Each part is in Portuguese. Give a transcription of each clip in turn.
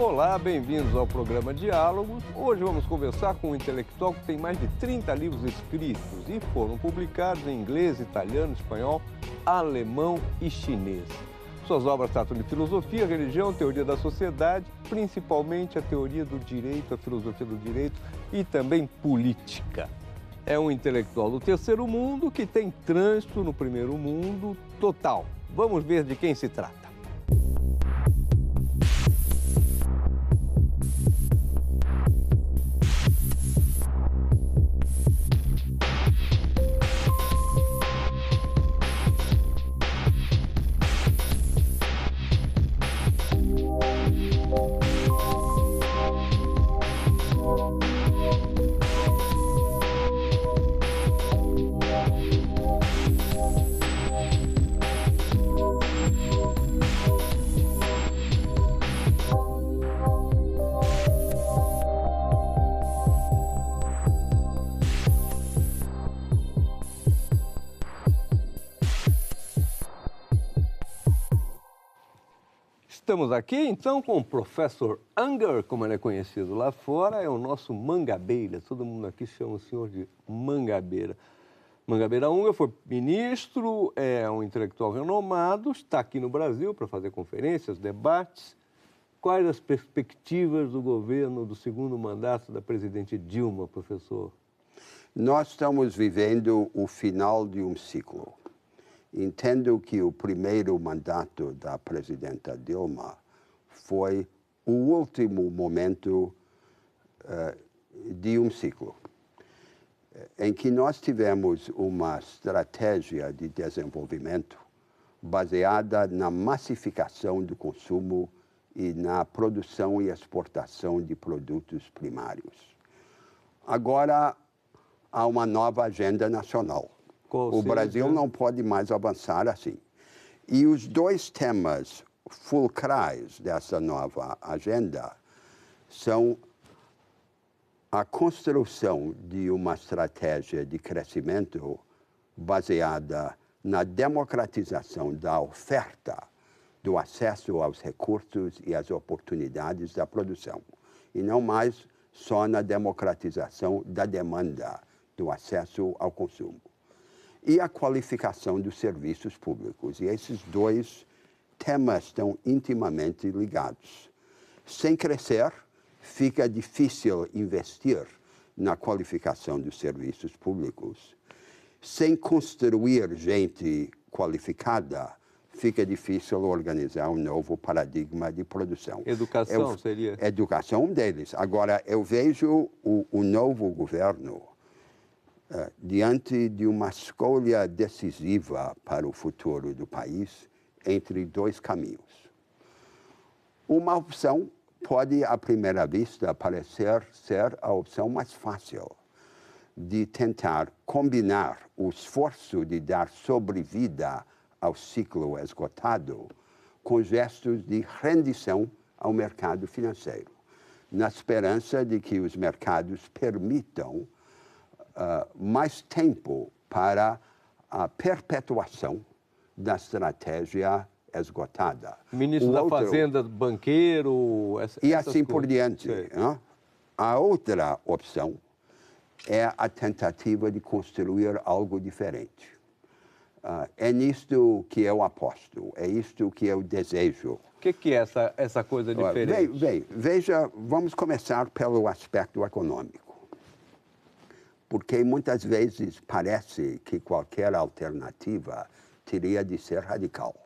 Olá, bem-vindos ao programa Diálogos. Hoje vamos conversar com um intelectual que tem mais de 30 livros escritos e foram publicados em inglês, italiano, espanhol, alemão e chinês. Suas obras tratam de filosofia, religião, teoria da sociedade, principalmente a teoria do direito, a filosofia do direito e também política. É um intelectual do terceiro mundo que tem trânsito no primeiro mundo total. Vamos ver de quem se trata. Estamos aqui, então, com o Professor Unger, como ele é conhecido lá fora, é o nosso Mangabeira. Todo mundo aqui chama o senhor de Mangabeira. Mangabeira Unger foi ministro, é um intelectual renomado, está aqui no Brasil para fazer conferências, debates. Quais as perspectivas do governo do segundo mandato da presidente Dilma, professor? Nós estamos vivendo o final de um ciclo. Entendo que o primeiro mandato da presidenta Dilma foi o último momento de um ciclo, em que nós tivemos uma estratégia de desenvolvimento baseada na massificação do consumo e na produção e exportação de produtos primários. Agora há uma nova agenda nacional. O Brasil não pode mais avançar assim. E os dois temas fulcrais dessa nova agenda são a construção de uma estratégia de crescimento baseada na democratização da oferta, do acesso aos recursos e às oportunidades da produção, e não mais só na democratização da demanda, do acesso ao consumo. E a qualificação dos serviços públicos. E esses dois temas estão intimamente ligados. Sem crescer, fica difícil investir na qualificação dos serviços públicos. Sem construir gente qualificada, fica difícil organizar um novo paradigma de produção. Educação seria? Educação um deles. Agora, eu vejo o novo governo diante de uma escolha decisiva para o futuro do país entre dois caminhos. Uma opção pode, à primeira vista, parecer ser a opção mais fácil de tentar combinar o esforço de dar sobrevida ao ciclo esgotado com gestos de rendição ao mercado financeiro, na esperança de que os mercados permitam mais tempo para a perpetuação da estratégia esgotada. Ministro da Fazenda, banqueiro... E assim por diante. A outra opção é a tentativa de construir algo diferente. É nisto que eu aposto, é isto que eu desejo. O que é essa coisa diferente? Veja, vamos começar pelo aspecto econômico. Porque muitas vezes parece que qualquer alternativa teria de ser radical.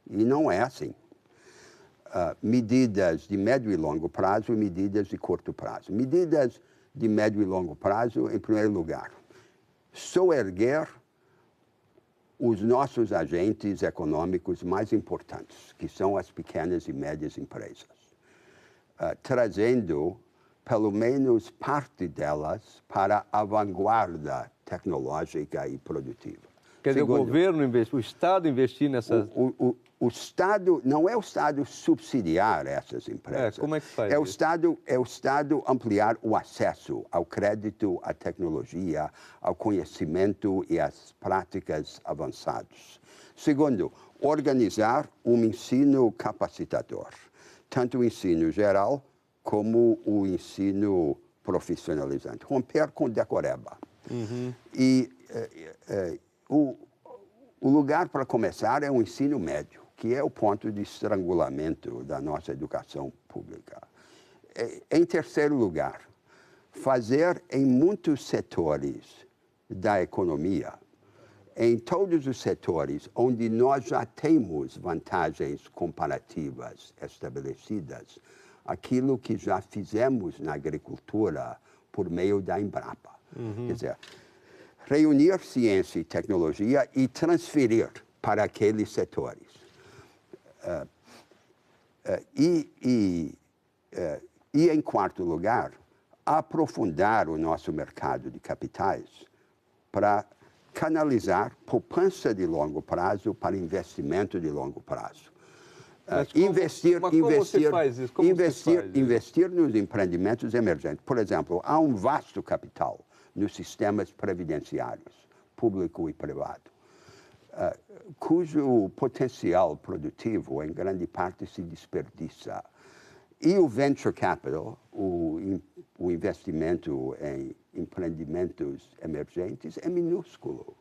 E não é assim. Medidas de médio e longo prazo e medidas de curto prazo. Medidas de médio e longo prazo, em primeiro lugar, soerguer os nossos agentes econômicos mais importantes, que são as pequenas e médias empresas, trazendo pelo menos parte delas para a vanguarda tecnológica e produtiva. Quer dizer, o governo investir, o Estado investir nessas... O Estado, não é o Estado subsidiar essas empresas. Como é que faz isso? É o Estado ampliar o acesso ao crédito, à tecnologia, ao conhecimento e às práticas avançadas. Segundo, organizar um ensino capacitador, tanto o ensino geral como o ensino profissionalizante, romper com decoreba. E o lugar para começar é o ensino médio, que é o ponto de estrangulamento da nossa educação pública. Em terceiro lugar, fazer em muitos setores da economia, em todos os setores onde nós já temos vantagens comparativas estabelecidas, aquilo que já fizemos na agricultura por meio da Embrapa. Quer dizer, reunir ciência e tecnologia e transferir para aqueles setores. E em quarto lugar, aprofundar o nosso mercado de capitais para canalizar poupança de longo prazo para investimento de longo prazo. Investir nos empreendimentos emergentes. Por exemplo, há um vasto capital nos sistemas previdenciários, público e privado, cujo potencial produtivo, em grande parte, se desperdiça. E o venture capital, o investimento em empreendimentos emergentes, é minúsculo.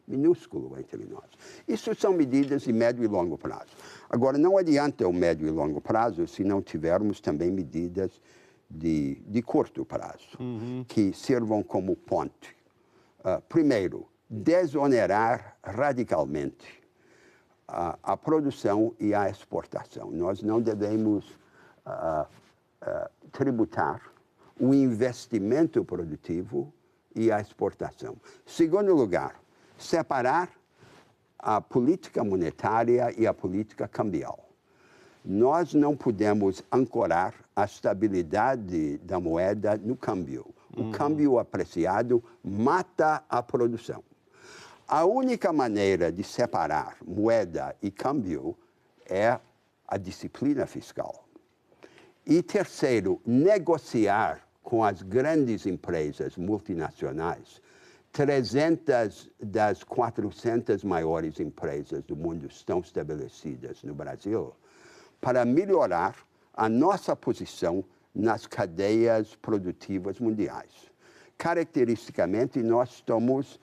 Minúsculo entre nós. Isso são medidas de médio e longo prazo. Agora, não adianta o médio e longo prazo se não tivermos também medidas de curto prazo, que sirvam como ponte. Primeiro, desonerar radicalmente a produção e a exportação. Nós não devemos tributar o investimento produtivo e a exportação. Segundo lugar, separar a política monetária e a política cambial. Nós não podemos ancorar a estabilidade da moeda no câmbio. O câmbio apreciado mata a produção. A única maneira de separar moeda e câmbio é a disciplina fiscal. E terceiro, negociar com as grandes empresas multinacionais. 300 das 400 maiores empresas do mundo estão estabelecidas no Brasil para melhorar a nossa posição nas cadeias produtivas mundiais. Caracteristicamente, nós estamos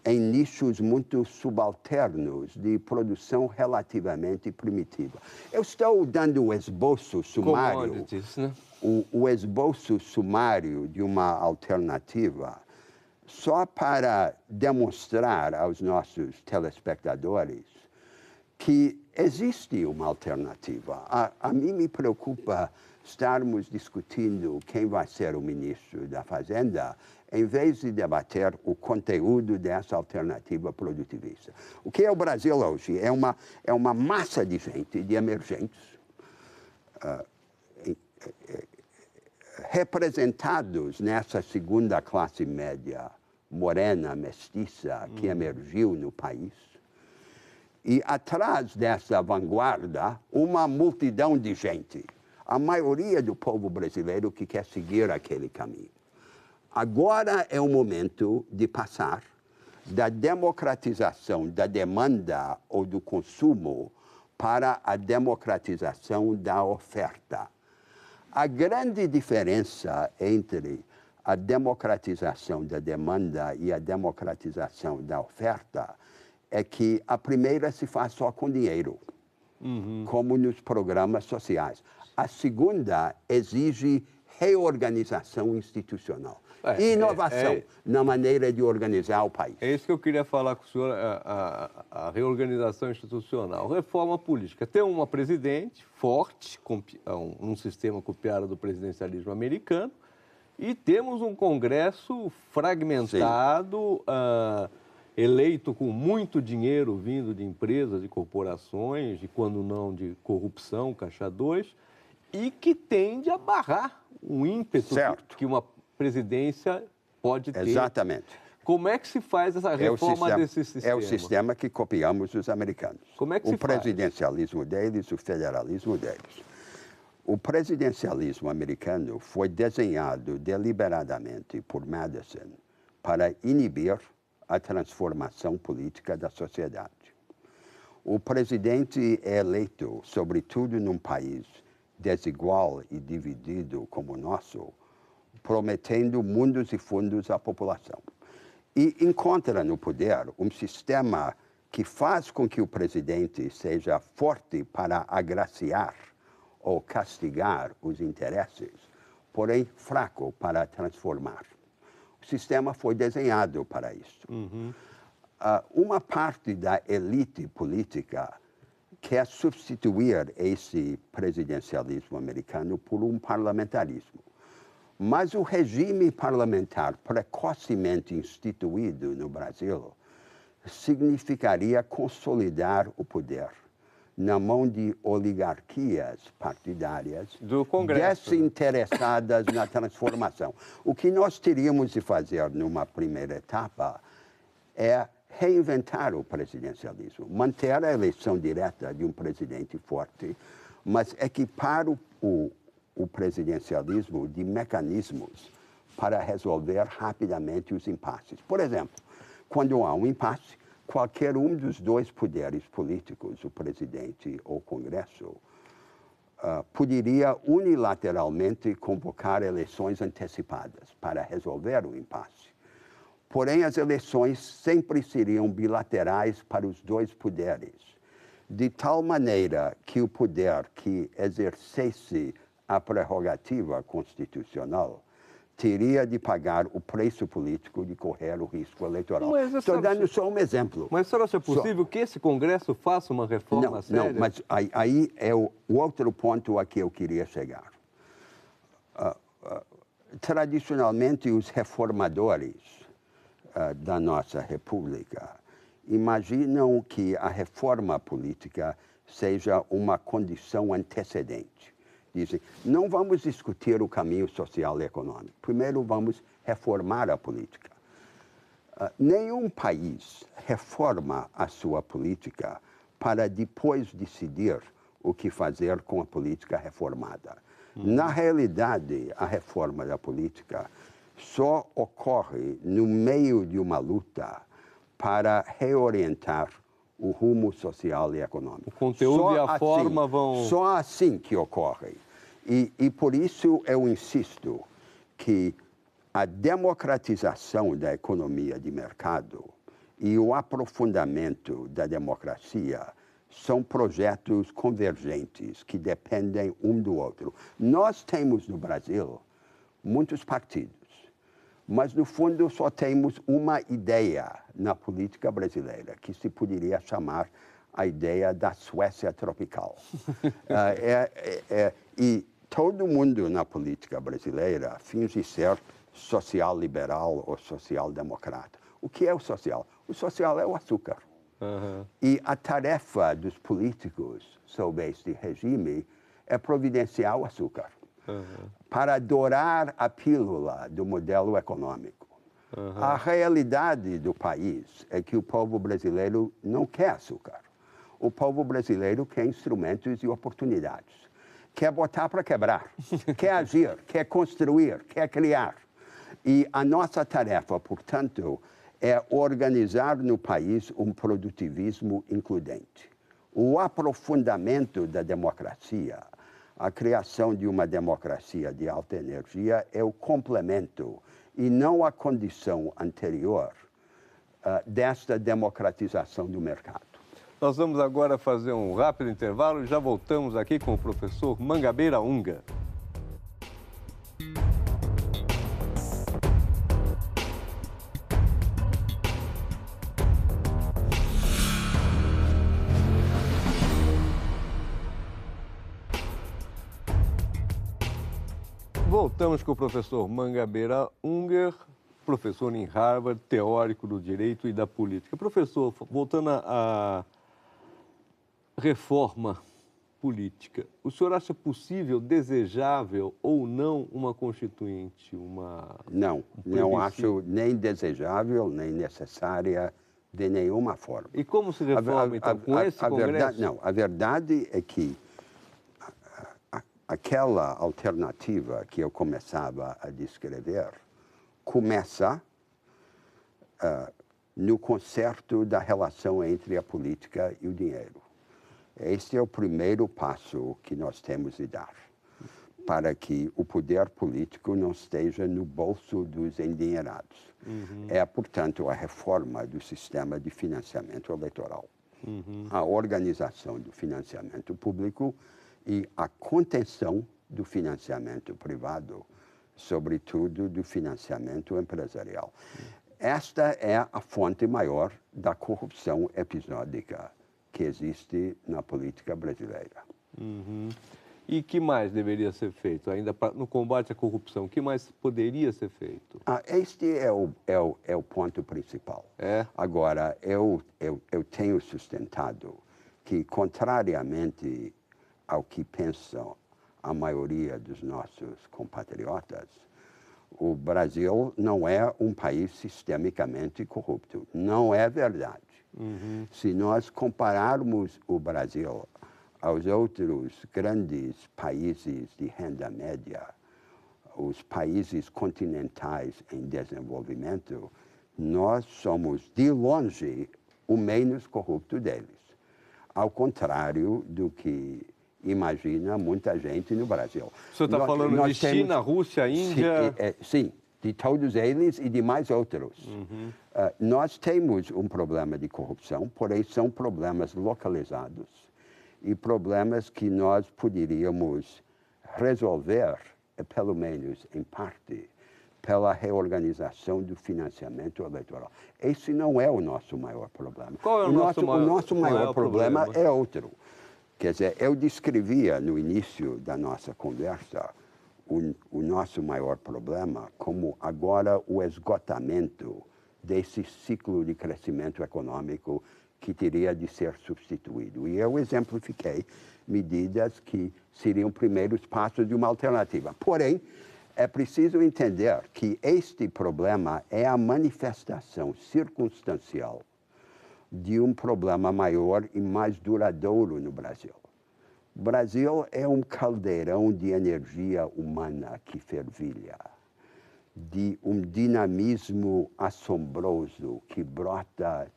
em nichos muito subalternos de produção relativamente primitiva. Eu estou dando o esboço sumário, né? o esboço sumário de uma alternativa só para demonstrar aos nossos telespectadores que existe uma alternativa. A mim me preocupa estarmos discutindo quem vai ser o ministro da Fazenda, em vez de debater o conteúdo dessa alternativa produtivista. O que é o Brasil hoje? É uma massa de gente, de emergentes, representados nessa segunda classe média, morena, mestiça, que emergiu no país. E atrás dessa vanguarda, uma multidão de gente. A maioria do povo brasileiro que quer seguir aquele caminho. Agora é o momento de passar da democratização da demanda ou do consumo para a democratização da oferta. A grande diferença entre a democratização da demanda e a democratização da oferta é que a primeira se faz só com dinheiro, como nos programas sociais. A segunda exige reorganização institucional. Inovação na maneira de organizar o país. É isso que eu queria falar com o senhor, a reorganização institucional. Reforma política. Tem uma presidente forte, um sistema copiado do presidencialismo americano, e temos um Congresso fragmentado, eleito com muito dinheiro vindo de empresas e corporações, e quando não de corrupção, caixa 2, e que tende a barrar um ímpeto que uma presidência pode ter. Exatamente. Como é que se faz essa reforma desse sistema? É o sistema que copiamos dos americanos. Como é que se faz? O presidencialismo deles, o federalismo deles. O presidencialismo americano foi desenhado deliberadamente por Madison para inibir a transformação política da sociedade. O presidente é eleito, sobretudo num país desigual e dividido como o nosso, prometendo mundos e fundos à população. E encontra no poder um sistema que faz com que o presidente seja forte para agraciar ou castigar os interesses, porém fraco para transformar. O sistema foi desenhado para isso. Uma parte da elite política quer substituir esse presidencialismo americano por um parlamentarismo. Mas o regime parlamentar precocemente instituído no Brasil significaria consolidar o poder na mão de oligarquias partidárias do Congresso, desinteressadas na transformação. O que nós teríamos de fazer numa primeira etapa é reinventar o presidencialismo, manter a eleição direta de um presidente forte, mas equipar o presidencialismo de mecanismos para resolver rapidamente os impasses. Por exemplo, quando há um impasse, qualquer um dos dois poderes políticos, o presidente ou o Congresso, poderia unilateralmente convocar eleições antecipadas para resolver o impasse. Porém, as eleições sempre seriam bilaterais para os dois poderes, de tal maneira que o poder que exercesse a prerrogativa constitucional teria de pagar o preço político de correr o risco eleitoral. Estou dando só um exemplo. Mas será que é possível que esse Congresso faça uma reforma séria? Não, mas aí é o outro ponto a que eu queria chegar. Tradicionalmente, os reformadores da nossa República imaginam que a reforma política seja uma condição antecedente. Dizem, não vamos discutir o caminho social e econômico. Primeiro vamos reformar a política. Nenhum país reforma a sua política para depois decidir o que fazer com a política reformada. Na realidade, a reforma da política só ocorre no meio de uma luta para reorientar o rumo social e econômico. O conteúdo e a forma vão... Só assim que ocorre. E por isso eu insisto que a democratização da economia de mercado e o aprofundamento da democracia são projetos convergentes que dependem um do outro. Nós temos no Brasil muitos partidos, mas no fundo só temos uma ideia na política brasileira, que se poderia chamar a ideia da Suécia tropical. E todo mundo na política brasileira finge ser social-liberal ou social-democrata. O que é o social? O social é o açúcar. E a tarefa dos políticos sob este regime é providenciar o açúcar para dourar a pílula do modelo econômico. A realidade do país é que o povo brasileiro não quer açúcar. O povo brasileiro quer instrumentos e oportunidades. Quer botar para quebrar, quer agir, quer construir, quer criar. E a nossa tarefa, portanto, é organizar no país um produtivismo includente. O aprofundamento da democracia, a criação de uma democracia de alta energia é o complemento e não a condição anterior desta democratização do mercado. Nós vamos agora fazer um rápido intervalo e já voltamos aqui com o professor Mangabeira Unger. Voltamos com o professor Mangabeira Unger, professor em Harvard, teórico do direito e da política. Professor, voltando à reforma política, o senhor acha possível, desejável ou não uma constituinte, Não, não acho nem desejável, nem necessária de nenhuma forma. E como se reforma, então, com esse Congresso? A verdade é que aquela alternativa que eu começava a descrever começa no concerto da relação entre a política e o dinheiro. Este é o primeiro passo que nós temos de dar. para que o poder político não esteja no bolso dos endinheirados. É, portanto, a reforma do sistema de financiamento eleitoral, a organização do financiamento público e a contenção do financiamento privado, sobretudo do financiamento empresarial. Esta é a fonte maior da corrupção episódica que existe na política brasileira. E o que mais deveria ser feito? Ainda no combate à corrupção, o que mais poderia ser feito? Este é o ponto principal. Agora, eu tenho sustentado que, contrariamente ao que pensam a maioria dos nossos compatriotas, o Brasil não é um país sistemicamente corrupto. Não é verdade. Se nós compararmos o Brasil aos outros grandes países de renda média, os países continentais em desenvolvimento, nós somos, de longe, o menos corrupto deles. Ao contrário do que imagina muita gente no Brasil. O senhor está falando de China, Rússia, Índia? Sim, de todos eles e de mais outros. Nós temos um problema de corrupção, porém são problemas localizados e problemas que nós poderíamos resolver, pelo menos em parte, pela reorganização do financiamento eleitoral. Esse não é o nosso maior problema. Qual é o nosso maior problema é outro. Quer dizer, eu descrevia no início da nossa conversa o nosso maior problema como agora o esgotamento desse ciclo de crescimento econômico que teria de ser substituído. E eu exemplifiquei medidas que seriam primeiros passos de uma alternativa. Porém, é preciso entender que este problema é a manifestação circunstancial de um problema maior e mais duradouro no Brasil. O Brasil é um caldeirão de energia humana que fervilha, de um dinamismo assombroso que brota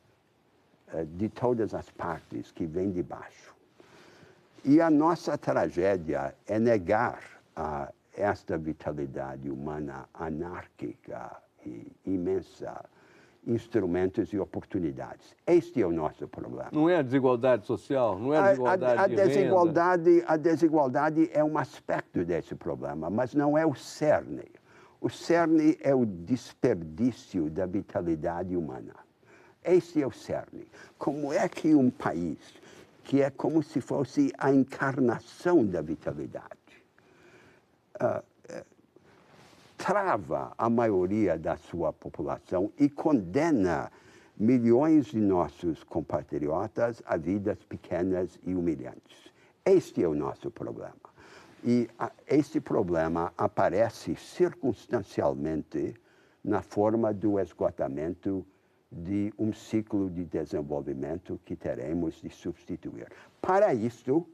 de todas as partes, que vem de baixo. E a nossa tragédia é negar esta vitalidade humana anárquica e imensa, instrumentos e oportunidades. Este é o nosso problema. Não é a desigualdade social? Não é a desigualdade de renda? A desigualdade é um aspecto desse problema, mas não é o cerne. O cerne é o desperdício da vitalidade humana. Este é o cerne. Como é que um país, que é como se fosse a encarnação da vitalidade, trava a maioria da sua população e condena milhões de nossos compatriotas a vidas pequenas e humilhantes. Este é o nosso problema. E este problema aparece circunstancialmente na forma do esgotamento de um ciclo de desenvolvimento que teremos de substituir. Para isso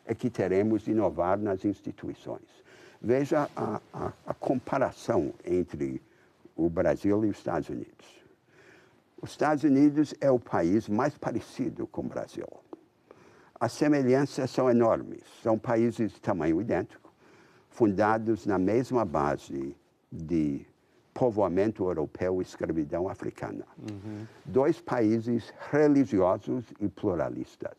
é que teremos de inovar nas instituições. Veja a comparação entre o Brasil e os Estados Unidos. Os Estados Unidos é o país mais parecido com o Brasil. As semelhanças são enormes. São países de tamanho idêntico, fundados na mesma base de povoamento europeu e escravidão africana. Dois países religiosos e pluralistas.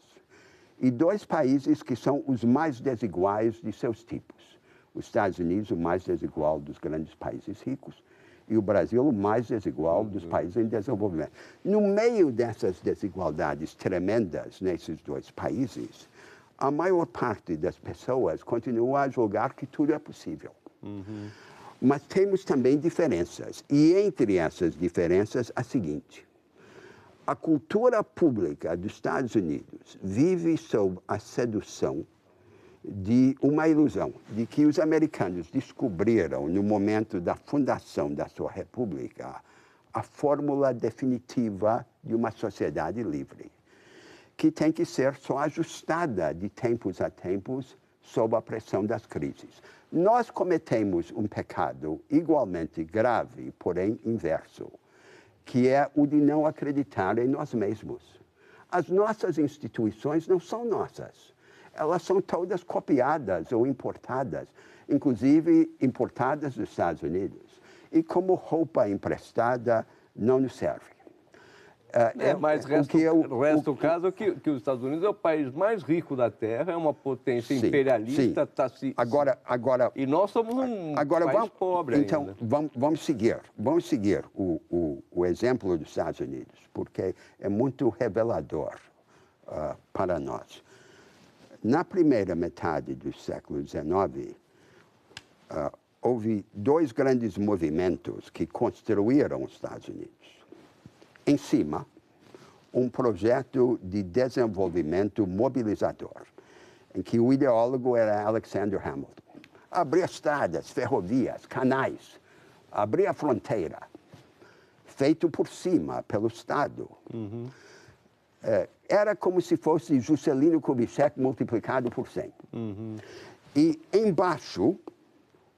E dois países que são os mais desiguais de seus tipos. Os Estados Unidos, o mais desigual dos grandes países ricos, e o Brasil, o mais desigual dos países em desenvolvimento. No meio dessas desigualdades tremendas nesses dois países, a maior parte das pessoas continua a julgar que tudo é possível. Mas temos também diferenças, e entre essas diferenças, a seguinte: a cultura pública dos Estados Unidos vive sob a sedução de uma ilusão, de que os americanos descobriram, no momento da fundação da sua república, a fórmula definitiva de uma sociedade livre, que tem que ser só ajustada de tempos a tempos sob a pressão das crises. Nós cometemos um pecado igualmente grave, porém inverso, que é o de não acreditar em nós mesmos. As nossas instituições não são nossas. Elas são todas copiadas ou importadas. inclusive importadas dos Estados Unidos. E como roupa emprestada não nos serve. Mas resta o caso que os Estados Unidos é o país mais rico da Terra, é uma potência imperialista. E nós somos um país pobre então, ainda. Vamos seguir o exemplo dos Estados Unidos, porque é muito revelador para nós. Na primeira metade do século XIX, houve dois grandes movimentos que construíram os Estados Unidos. Em cima, um projeto de desenvolvimento mobilizador, em que o ideólogo era Alexander Hamilton. Abrir estradas, ferrovias, canais, abrir a fronteira, feito por cima, pelo Estado. Era como se fosse Juscelino Kubitschek multiplicado por 100. E embaixo,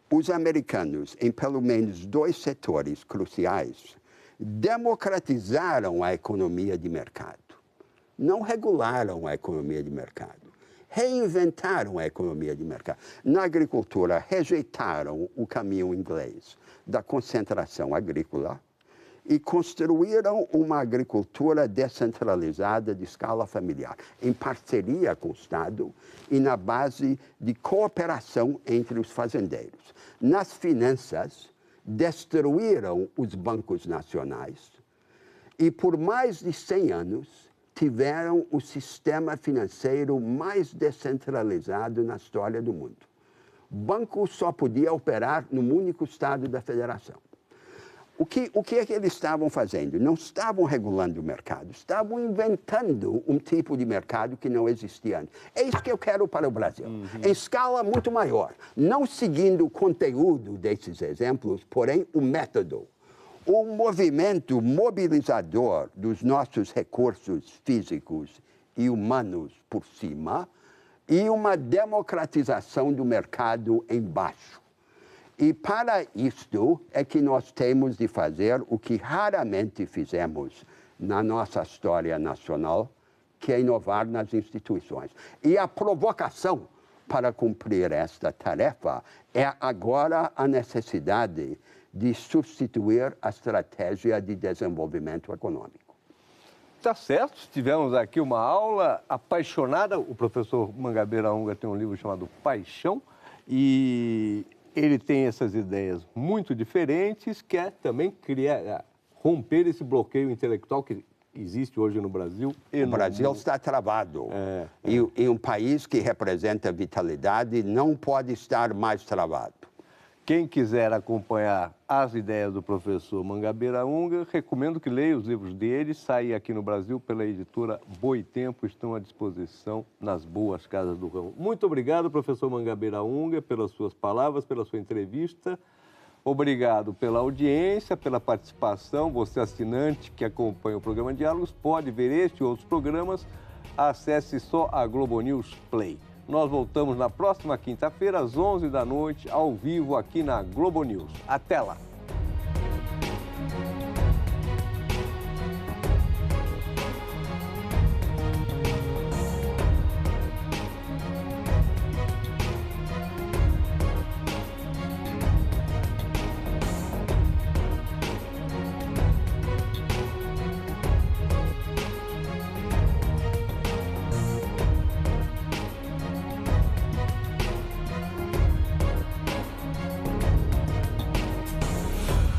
os americanos, em pelo menos dois setores cruciais, democratizaram a economia de mercado. Não regularam a economia de mercado. Reinventaram a economia de mercado. Na agricultura, rejeitaram o caminho inglês da concentração agrícola e construíram uma agricultura descentralizada de escala familiar, em parceria com o Estado e na base de cooperação entre os fazendeiros. Nas finanças, destruíram os bancos nacionais e, por mais de 100 anos, tiveram o sistema financeiro mais descentralizado na história do mundo. O banco só podia operar num único estado da federação. O que é que eles estavam fazendo? Não estavam regulando o mercado, estavam inventando um tipo de mercado que não existia antes. É isso que eu quero para o Brasil, em escala muito maior, não seguindo o conteúdo desses exemplos, porém o método. Um movimento mobilizador dos nossos recursos físicos e humanos por cima e uma democratização do mercado embaixo. E para isto é que nós temos de fazer o que raramente fizemos na nossa história nacional, que é inovar nas instituições. E a provocação para cumprir esta tarefa é agora a necessidade de substituir a estratégia de desenvolvimento econômico. Tá certo, tivemos aqui uma aula apaixonada. O professor Mangabeira Unger tem um livro chamado Paixão e ele tem essas ideias muito diferentes, quer também romper esse bloqueio intelectual que existe hoje no Brasil. O Brasil está travado. E um país que representa vitalidade não pode estar mais travado. Quem quiser acompanhar as ideias do professor Mangabeira Unger, recomendo que leia os livros dele. Saem aqui no Brasil pela editora Boitempo, estão à disposição nas boas casas do ramo. Muito obrigado, professor Mangabeira Unger, pelas suas palavras, pela sua entrevista. Obrigado pela audiência, pela participação. Você, assinante que acompanha o programa Diálogos, pode ver este e outros programas. Acesse só a Globo News Play. Nós voltamos na próxima quinta-feira, às 11 da noite, ao vivo aqui na Globo News. Até lá!